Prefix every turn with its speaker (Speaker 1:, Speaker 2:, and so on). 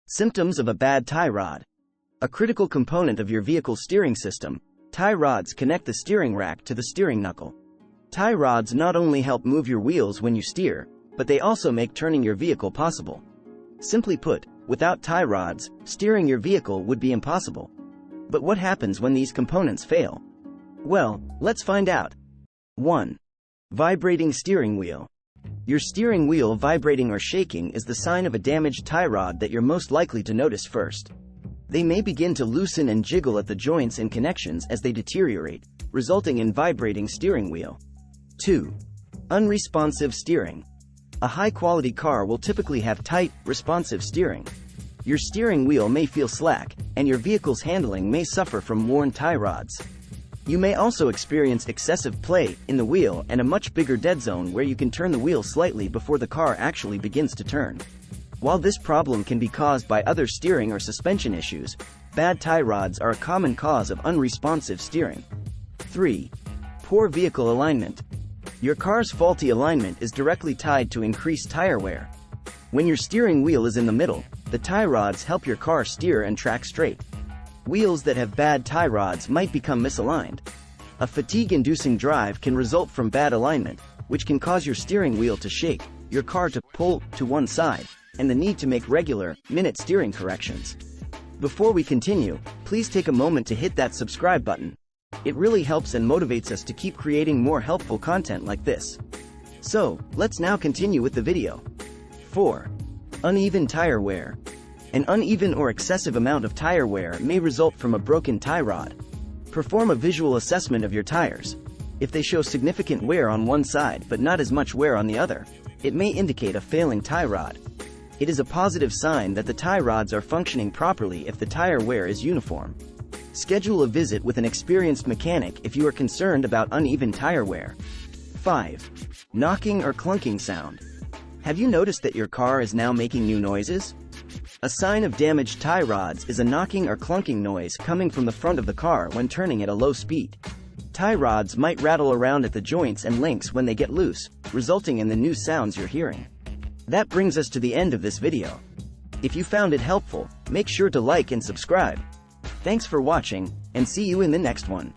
Speaker 1: Symptoms of a bad tie rod. A critical component of your vehicle's steering system, tie rods connect the steering rack to the steering knuckle. Tie rods not only help move your wheels when you steer, but they also make turning your vehicle possible. Simply put, without tie rods, steering your vehicle would be impossible. But what happens when these components fail? Well, let's find out. 1. Vibrating steering wheel. Your steering wheel vibrating or shaking is the sign of a damaged tie rod that you're most likely to notice first. They may begin to loosen and jiggle at the joints and connections as they deteriorate, resulting in vibrating steering wheel. 2. Unresponsive steering. A high-quality car will typically have tight, responsive steering. Your steering wheel may feel slack, and your vehicle's handling may suffer from worn tie rods. You may also experience excessive play in the wheel and a much bigger dead zone where you can turn the wheel slightly before the car actually begins to turn. While this problem can be caused by other steering or suspension issues, bad tie rods are a common cause of unresponsive steering. 3. Poor vehicle alignment. Your car's faulty alignment is directly tied to increased tire wear. When your steering wheel is in the middle, the tie rods help your car steer and track straight. Wheels that have bad tie rods might become misaligned. A fatigue-inducing drive can result from bad alignment, which can cause your steering wheel to shake, your car to pull to one side, and the need to make regular, minute steering corrections. Before we continue, please take a moment to hit that subscribe button. It really helps and motivates us to keep creating more helpful content like this. So, let's now continue with the video. 4. Uneven tire wear. An uneven or excessive amount of tire wear may result from a broken tie rod. Perform a visual assessment of your tires. If they show significant wear on one side but not as much wear on the other, it may indicate a failing tie rod. It is a positive sign that the tie rods are functioning properly if the tire wear is uniform. Schedule a visit with an experienced mechanic if you are concerned about uneven tire wear. 5. Knocking or clunking sound. Have you noticed that your car is now making new noises? A sign of damaged tie rods is a knocking or clunking noise coming from the front of the car when turning at a low speed. Tie rods might rattle around at the joints and links when they get loose, resulting in the new sounds you're hearing. That brings us to the end of this video. If you found it helpful, make sure to like and subscribe. Thanks for watching, and see you in the next one.